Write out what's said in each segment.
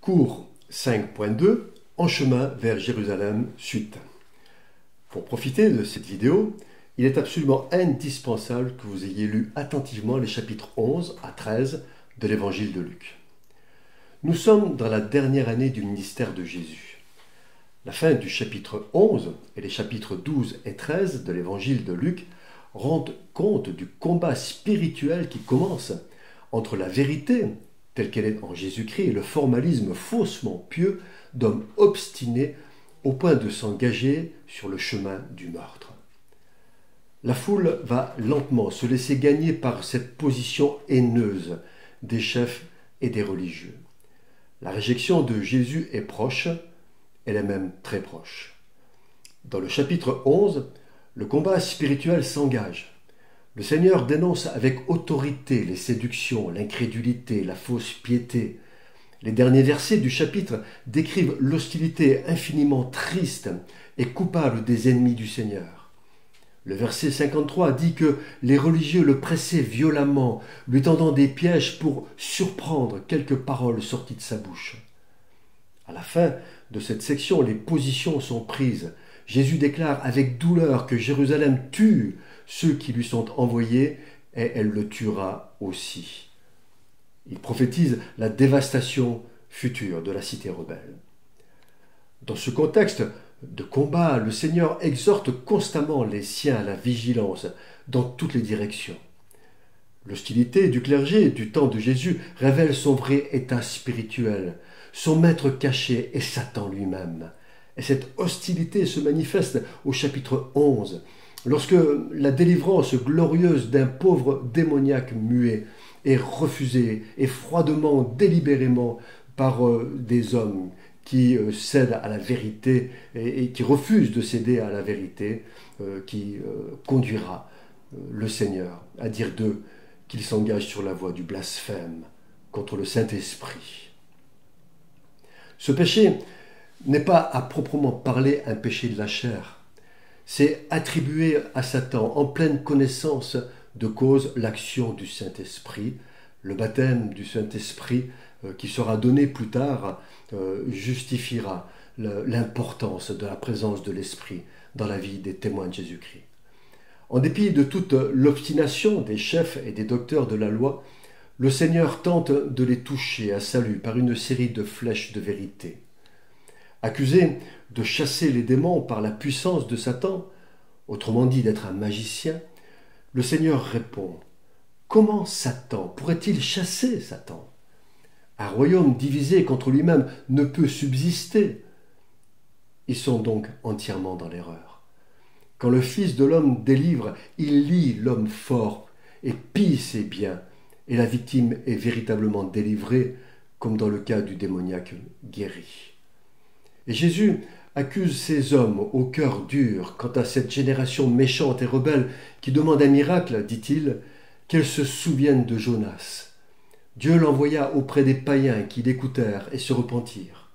Cours 5.2 En chemin vers Jérusalem, suite. Pour profiter de cette vidéo, il est absolument indispensable que vous ayez lu attentivement les chapitres 11 à 13 de l'évangile de Luc. Nous sommes dans la dernière année du ministère de Jésus. La fin du chapitre 11 et les chapitres 12 et 13 de l'évangile de Luc rendent compte du combat spirituel qui commence entre la vérité telle qu'elle est en Jésus-Christ et le formalisme faussement pieux d'hommes obstinés au point de s'engager sur le chemin du meurtre. La foule va lentement se laisser gagner par cette position haineuse des chefs et des religieux. La réjection de Jésus est proche, elle est même très proche. Dans le chapitre 11, le combat spirituel s'engage. Le Seigneur dénonce avec autorité les séductions, l'incrédulité, la fausse piété. Les derniers versets du chapitre décrivent l'hostilité infiniment triste et coupable des ennemis du Seigneur. Le verset 53 dit que les religieux le pressaient violemment, lui tendant des pièges pour surprendre quelques paroles sorties de sa bouche. À la fin de cette section, les positions sont prises. Jésus déclare avec douleur que Jérusalem tue ceux qui lui sont envoyés et elle le tuera aussi. Il prophétise la dévastation future de la cité rebelle. Dans ce contexte de combat, le Seigneur exhorte constamment les siens à la vigilance dans toutes les directions. L'hostilité du clergé du temps de Jésus révèle son vrai état spirituel. Son maître caché est Satan lui-même. Et cette hostilité se manifeste au chapitre 11, lorsque la délivrance glorieuse d'un pauvre démoniaque muet est refusée et froidement, délibérément par des hommes qui cèdent à la vérité et qui refusent de céder à la vérité qui conduira le Seigneur à dire d'eux qu'ils s'engagent sur la voie du blasphème contre le Saint-Esprit. Ce péché n'est pas à proprement parler un péché de la chair. C'est attribuer à Satan en pleine connaissance de cause l'action du Saint-Esprit, le baptême du Saint-Esprit qui sera donné plus tard justifiera l'importance de la présence de l'Esprit dans la vie des témoins de Jésus-Christ. En dépit de toute l'obstination des chefs et des docteurs de la loi, le Seigneur tente de les toucher à salut par une série de flèches de vérité. Accusé de chasser les démons par la puissance de Satan, autrement dit d'être un magicien, le Seigneur répond « Comment Satan pourrait-il chasser Satan ? Un royaume divisé contre lui-même ne peut subsister. » Ils sont donc entièrement dans l'erreur. Quand le Fils de l'homme délivre, il lie l'homme fort et pille ses biens, et la victime est véritablement délivrée, comme dans le cas du démoniaque guéri. Et Jésus accuse ces hommes au cœur dur quant à cette génération méchante et rebelle qui demande un miracle, dit-il, qu'elle se souvienne de Jonas. Dieu l'envoya auprès des païens qui l'écoutèrent et se repentirent.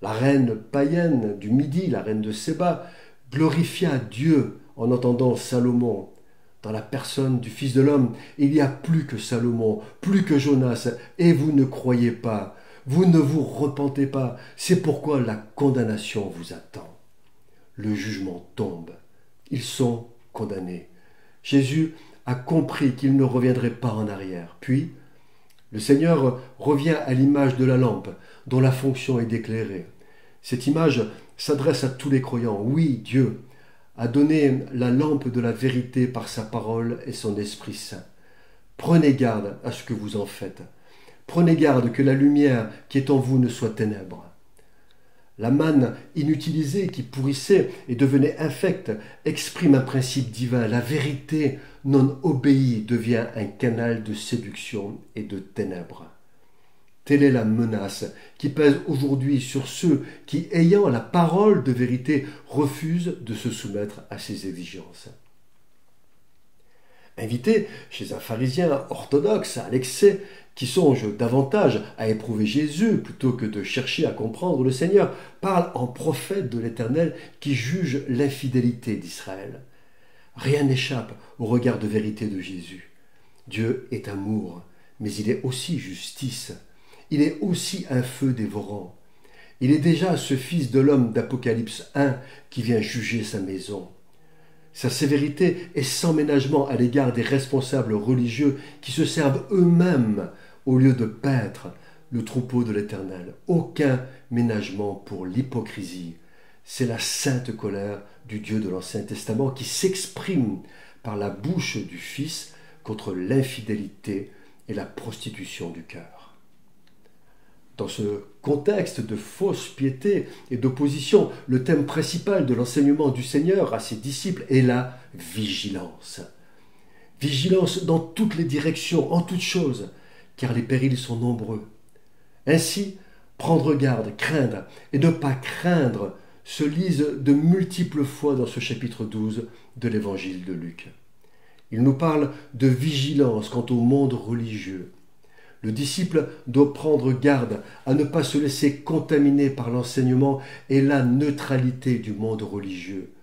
La reine païenne du Midi, la reine de Séba, glorifia Dieu en entendant Salomon. Dans la personne du Fils de l'homme, il y a plus que Salomon, plus que Jonas, et vous ne croyez pas. Vous ne vous repentez pas, c'est pourquoi la condamnation vous attend. Le jugement tombe. Ils sont condamnés. Jésus a compris qu'il ne reviendrait pas en arrière. Puis, le Seigneur revient à l'image de la lampe, dont la fonction est d'éclairer. Cette image s'adresse à tous les croyants. Oui, Dieu a donné la lampe de la vérité par sa parole et son Esprit Saint. Prenez garde à ce que vous en faites. Prenez garde que la lumière qui est en vous ne soit ténèbres. La manne inutilisée qui pourrissait et devenait infecte exprime un principe divin. La vérité non obéie devient un canal de séduction et de ténèbres. Telle est la menace qui pèse aujourd'hui sur ceux qui, ayant la parole de vérité, refusent de se soumettre à ces exigences. Invité chez un pharisien orthodoxe à l'excès, qui songe davantage à éprouver Jésus plutôt que de chercher à comprendre le Seigneur, parle en prophète de l'Éternel qui juge l'infidélité d'Israël. Rien n'échappe au regard de vérité de Jésus. Dieu est amour, mais il est aussi justice. il est aussi un feu dévorant. Il est déjà ce Fils de l'homme d'Apocalypse 1 qui vient juger sa maison. Sa sévérité est sans ménagement à l'égard des responsables religieux qui se servent eux-mêmes au lieu de paître le troupeau de l'Éternel. Aucun ménagement pour l'hypocrisie. C'est la sainte colère du Dieu de l'Ancien Testament qui s'exprime par la bouche du Fils contre l'infidélité et la prostitution du cœur. Dans ce contexte de fausse piété et d'opposition, le thème principal de l'enseignement du Seigneur à ses disciples est la vigilance. Vigilance dans toutes les directions, en toutes choses, car les périls sont nombreux. Ainsi, prendre garde, craindre et ne pas craindre se lisent de multiples fois dans ce chapitre 12 de l'évangile de Luc. Il nous parle de vigilance quant au monde religieux. Le disciple doit prendre garde à ne pas se laisser contaminer par l'enseignement et la neutralité du monde religieux.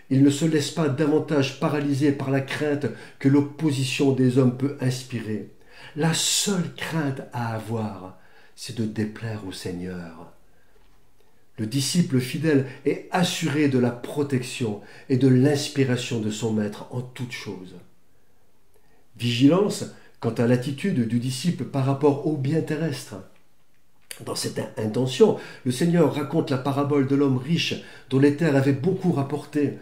Il ne se laisse pas davantage paralyser par la crainte que l'opposition des hommes peut inspirer. La seule crainte à avoir, c'est de déplaire au Seigneur. Le disciple fidèle est assuré de la protection et de l'inspiration de son maître en toutes choses. Vigilance quant à l'attitude du disciple par rapport au bien terrestre. Dans cette intention, le Seigneur raconte la parabole de l'homme riche dont les terres avaient beaucoup rapporté.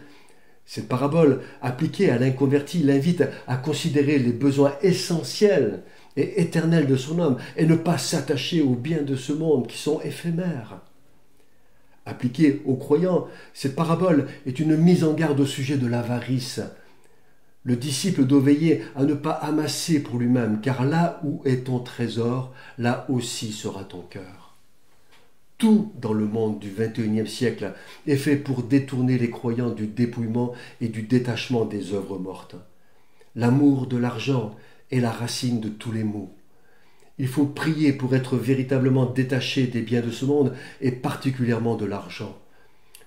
Cette parabole, appliquée à l'inconverti, l'invite à considérer les besoins essentiels et éternels de son âme et ne pas s'attacher aux biens de ce monde qui sont éphémères. Appliquée aux croyants, cette parabole est une mise en garde au sujet de l'avarice. Le disciple doit veiller à ne pas amasser pour lui-même, car là où est ton trésor, là aussi sera ton cœur. Tout dans le monde du XXIe siècle est fait pour détourner les croyants du dépouillement et du détachement des œuvres mortes. L'amour de l'argent est la racine de tous les maux. Il faut prier pour être véritablement détaché des biens de ce monde et particulièrement de l'argent.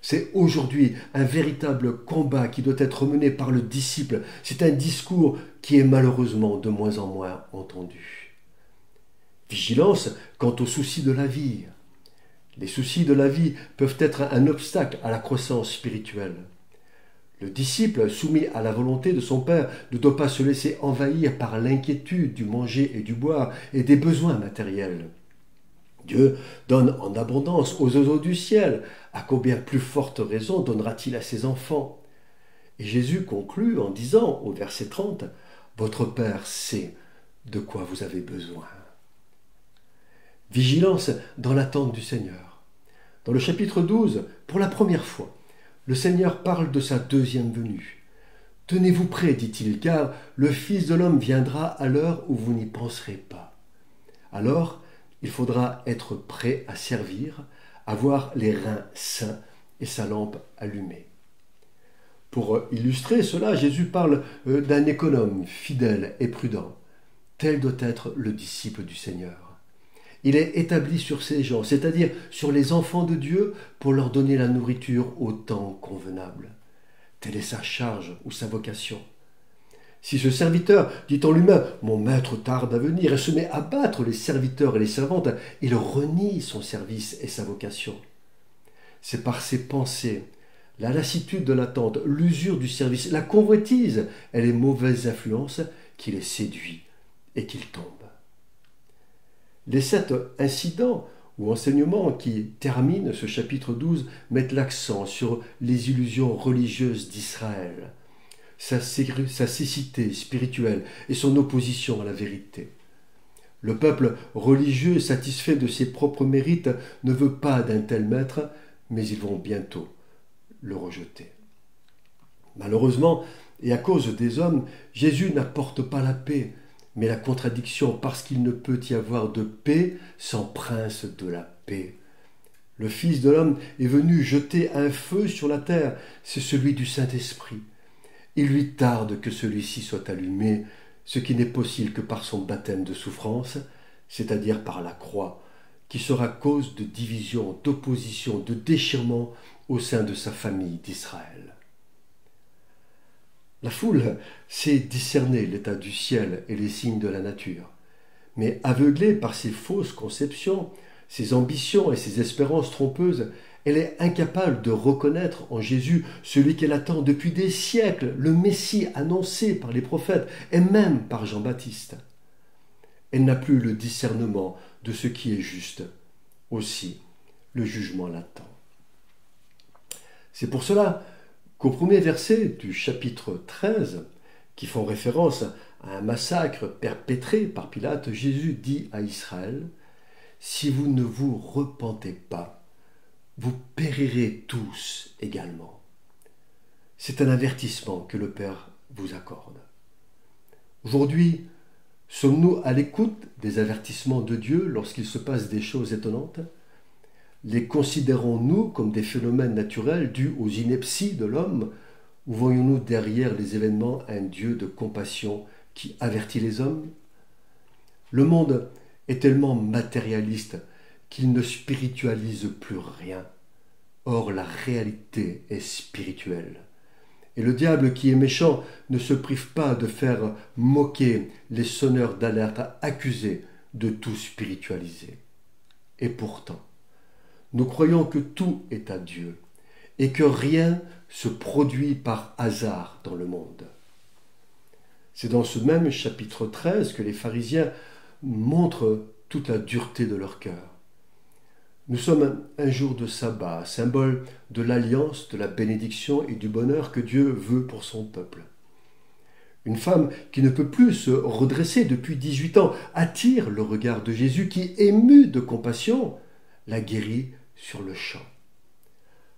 C'est aujourd'hui un véritable combat qui doit être mené par le disciple. C'est un discours qui est malheureusement de moins en moins entendu. Vigilance quant aux soucis de la vie. Les soucis de la vie peuvent être un obstacle à la croissance spirituelle. Le disciple, soumis à la volonté de son Père, ne doit pas se laisser envahir par l'inquiétude du manger et du boire et des besoins matériels. Dieu donne en abondance aux oiseaux du ciel. À combien plus forte raison donnera-t-il à ses enfants? Et Jésus conclut en disant au verset 30, « Votre Père sait de quoi vous avez besoin. » Vigilance dans l'attente du Seigneur. Dans le chapitre 12, pour la première fois, le Seigneur parle de sa deuxième venue. « Tenez-vous prêts, dit-il, car le Fils de l'homme viendra à l'heure où vous n'y penserez pas. » Alors, il faudra être prêt à servir, avoir les reins sains et sa lampe allumée. Pour illustrer cela, Jésus parle d'un économe fidèle et prudent. Tel doit être le disciple du Seigneur. Il est établi sur ces gens, c'est-à-dire sur les enfants de Dieu, pour leur donner la nourriture au temps convenable. Telle est sa charge ou sa vocation. Si ce serviteur dit en lui-même « Mon maître tarde à venir » et se met à battre les serviteurs et les servantes, il renie son service et sa vocation. C'est par ses pensées, la lassitude de l'attente, l'usure du service, la convoitise et les mauvaises influences qu'il est séduit et qu'il tombe. Les 7 incidents ou enseignements qui terminent ce chapitre 12 mettent l'accent sur les illusions religieuses d'Israël, sa cécité spirituelle et son opposition à la vérité. Le peuple religieux, satisfait de ses propres mérites, ne veut pas d'un tel maître, mais ils vont bientôt le rejeter. Malheureusement, et à cause des hommes, Jésus n'apporte pas la paix, mais la contradiction, parce qu'il ne peut y avoir de paix sans prince de la paix. Le Fils de l'homme est venu jeter un feu sur la terre, c'est celui du Saint-Esprit. Il lui tarde que celui-ci soit allumé, ce qui n'est possible que par son baptême de souffrance, c'est-à-dire par la croix, qui sera cause de division, d'opposition, de déchirement au sein de sa famille d'Israël. La foule sait discerner l'état du ciel et les signes de la nature, Mais aveuglée par ses fausses conceptions, ses ambitions et ses espérances trompeuses, elle est incapable de reconnaître en Jésus celui qu'elle attend depuis des siècles, le Messie annoncé par les prophètes et même par Jean-Baptiste. Elle n'a plus le discernement de ce qui est juste. Aussi, le jugement l'attend. C'est pour cela qu'au premier verset du chapitre 13, qui font référence à un massacre perpétré par Pilate, Jésus dit à Israël, « Si vous ne vous repentez pas, vous périrez tous également. » C'est un avertissement que le Père vous accorde. Aujourd'hui, sommes-nous à l'écoute des avertissements de Dieu lorsqu'il se passe des choses étonnantes? Les considérons-nous comme des phénomènes naturels dus aux inepties de l'homme, ou voyons-nous derrière les événements un Dieu de compassion qui avertit les hommes? Le monde est tellement matérialiste qu'il ne spiritualise plus rien. Or, la réalité est spirituelle. Et le diable qui est méchant ne se prive pas de faire moquer les sonneurs d'alerte accusés de tout spiritualiser. Et pourtant, nous croyons que tout est à Dieu et que rien se produit par hasard dans le monde. C'est dans ce même chapitre 13 que les pharisiens montrent toute la dureté de leur cœur. Nous sommes un jour de sabbat, symbole de l'alliance, de la bénédiction et du bonheur que Dieu veut pour son peuple. Une femme qui ne peut plus se redresser depuis 18 ans attire le regard de Jésus qui, ému de compassion, la guérit sur le champ.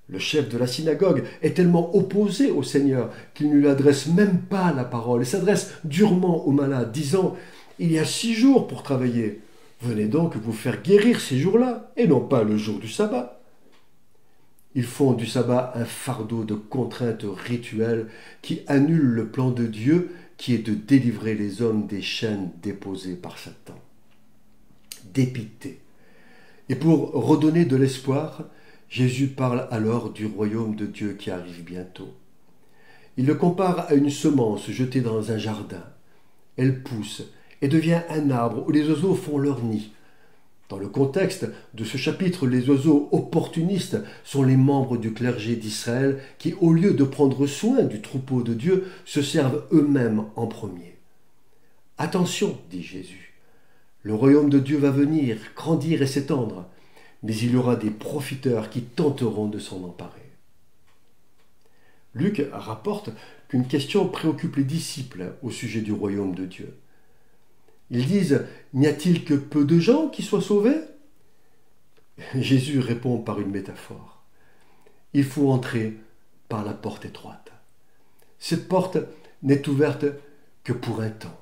Le chef de la synagogue est tellement opposé au Seigneur qu'il ne lui adresse même pas la parole et s'adresse durement au malade, disant « Il y a 6 jours pour travailler. Venez donc vous faire guérir ces jours-là, et non pas le jour du sabbat. » Ils font du sabbat un fardeau de contraintes rituelles qui annule le plan de Dieu qui est de délivrer les hommes des chaînes déposées par Satan. Dépité. Et pour redonner de l'espoir, Jésus parle alors du royaume de Dieu qui arrive bientôt. Il le compare à une semence jetée dans un jardin. Elle pousse et devient un arbre où les oiseaux font leur nid. Dans le contexte de ce chapitre, les oiseaux opportunistes sont les membres du clergé d'Israël qui, au lieu de prendre soin du troupeau de Dieu, se servent eux-mêmes en premier. « Attention, dit Jésus, le royaume de Dieu va venir, grandir et s'étendre, mais il y aura des profiteurs qui tenteront de s'en emparer. » Luc rapporte qu'une question préoccupe les disciples au sujet du royaume de Dieu. Ils disent « N'y a-t-il que peu de gens qui soient sauvés ?» Jésus répond par une métaphore. Il faut entrer par la porte étroite. Cette porte n'est ouverte que pour un temps.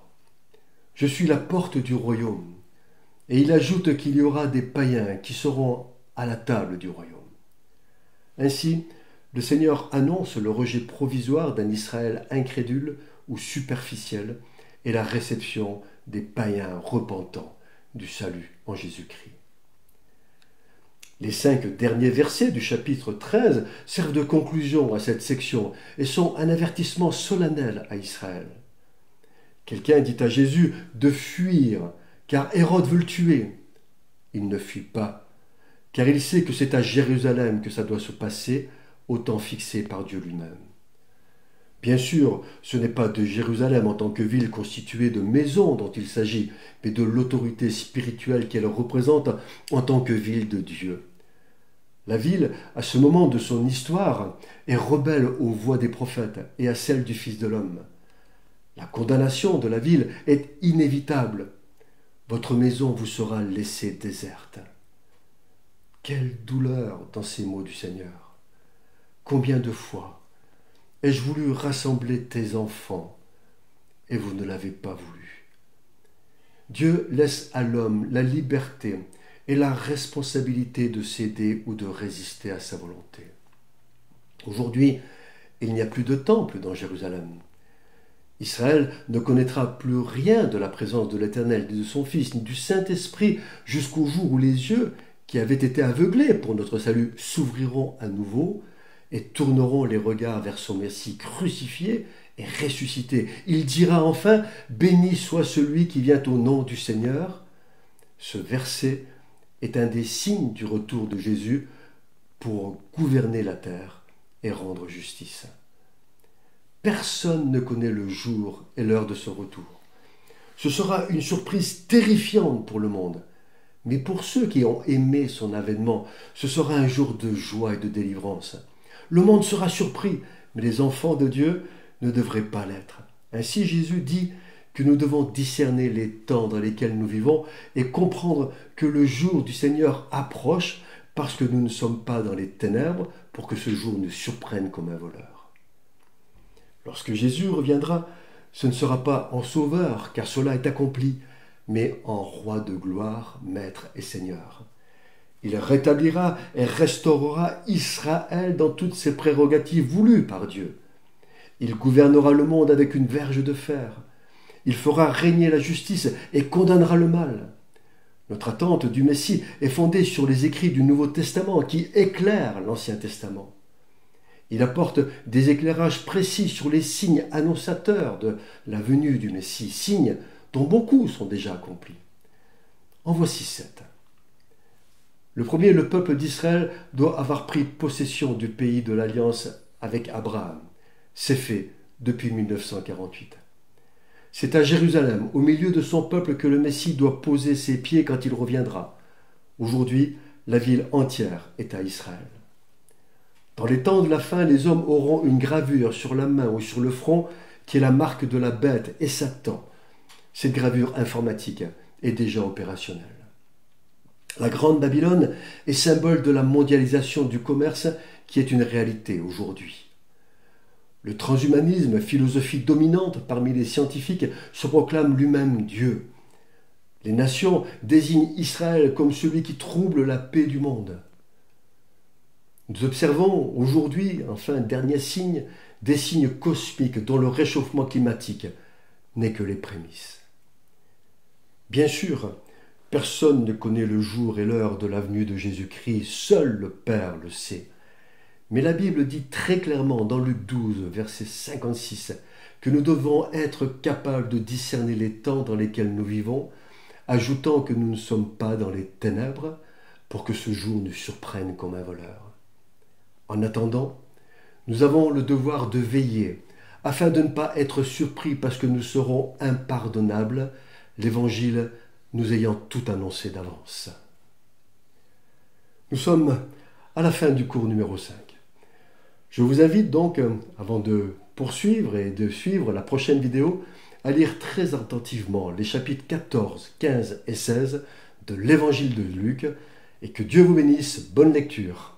Je suis la porte du royaume. Et il ajoute qu'il y aura des païens qui seront à la table du royaume. Ainsi, le Seigneur annonce le rejet provisoire d'un Israël incrédule ou superficiel et la réception des païens repentants du salut en Jésus-Christ. Les 5 derniers versets du chapitre 13 servent de conclusion à cette section et sont un avertissement solennel à Israël. Quelqu'un dit à Jésus de fuir, car Hérode veut le tuer. Il ne fuit pas, car il sait que c'est à Jérusalem que ça doit se passer, au temps fixé par Dieu lui-même. Bien sûr, ce n'est pas de Jérusalem en tant que ville constituée de maisons dont il s'agit, mais de l'autorité spirituelle qu'elle représente en tant que ville de Dieu. La ville, à ce moment de son histoire, est rebelle aux voix des prophètes et à celles du Fils de l'homme. La condamnation de la ville est inévitable. Votre maison vous sera laissée déserte. Quelle douleur dans ces mots du Seigneur! Combien de fois ai-je voulu rassembler tes enfants, et vous ne l'avez pas voulu. Dieu laisse à l'homme la liberté et la responsabilité de céder ou de résister à sa volonté. Aujourd'hui, il n'y a plus de temple dans Jérusalem. Israël ne connaîtra plus rien de la présence de l'Éternel, ni de son Fils, ni du Saint-Esprit, jusqu'au jour où les yeux, qui avaient été aveuglés pour notre salut, s'ouvriront à nouveau et tourneront les regards vers son Messie crucifié et ressuscité. Il dira enfin « Béni soit celui qui vient au nom du Seigneur » Ce verset est un des signes du retour de Jésus pour gouverner la terre et rendre justice. Personne ne connaît le jour et l'heure de son retour. Ce sera une surprise terrifiante pour le monde. Mais pour ceux qui ont aimé son avènement, ce sera un jour de joie et de délivrance. Le monde sera surpris, mais les enfants de Dieu ne devraient pas l'être. Ainsi Jésus dit que nous devons discerner les temps dans lesquels nous vivons et comprendre que le jour du Seigneur approche parce que nous ne sommes pas dans les ténèbres pour que ce jour nous surprenne comme un voleur. Lorsque Jésus reviendra, ce ne sera pas en sauveur, car cela est accompli, mais en roi de gloire, maître et seigneur. Il rétablira et restaurera Israël dans toutes ses prérogatives voulues par Dieu. Il gouvernera le monde avec une verge de fer. Il fera régner la justice et condamnera le mal. Notre attente du Messie est fondée sur les écrits du Nouveau Testament qui éclairent l'Ancien Testament. Il apporte des éclairages précis sur les signes annonciateurs de la venue du Messie, signes dont beaucoup sont déjà accomplis. En voici 7. Le premier, le peuple d'Israël doit avoir pris possession du pays de l'alliance avec Abraham. C'est fait depuis 1948. C'est à Jérusalem, au milieu de son peuple, que le Messie doit poser ses pieds quand il reviendra. Aujourd'hui, la ville entière est à Israël. Dans les temps de la fin, les hommes auront une gravure sur la main ou sur le front qui est la marque de la bête et Satan. Cette gravure informatique est déjà opérationnelle. La Grande Babylone est symbole de la mondialisation du commerce qui est une réalité aujourd'hui. Le transhumanisme, philosophie dominante parmi les scientifiques, se proclame lui-même Dieu. Les nations désignent Israël comme celui qui trouble la paix du monde. Nous observons aujourd'hui, enfin, dernier signe, des signes cosmiques dont le réchauffement climatique n'est que les prémices. Bien sûr, personne ne connaît le jour et l'heure de la venue de Jésus-Christ, seul le Père le sait. Mais la Bible dit très clairement dans Luc 12, verset 56, que nous devons être capables de discerner les temps dans lesquels nous vivons, ajoutant que nous ne sommes pas dans les ténèbres pour que ce jour nous surprenne comme un voleur. En attendant, nous avons le devoir de veiller, afin de ne pas être surpris parce que nous serons impardonnables, l'Évangile nous ayant tout annoncé d'avance. Nous sommes à la fin du cours numéro 5. Je vous invite donc, avant de poursuivre et de suivre la prochaine vidéo, à lire très attentivement les chapitres 14, 15 et 16 de l'Évangile de Luc, et que Dieu vous bénisse. Bonne lecture.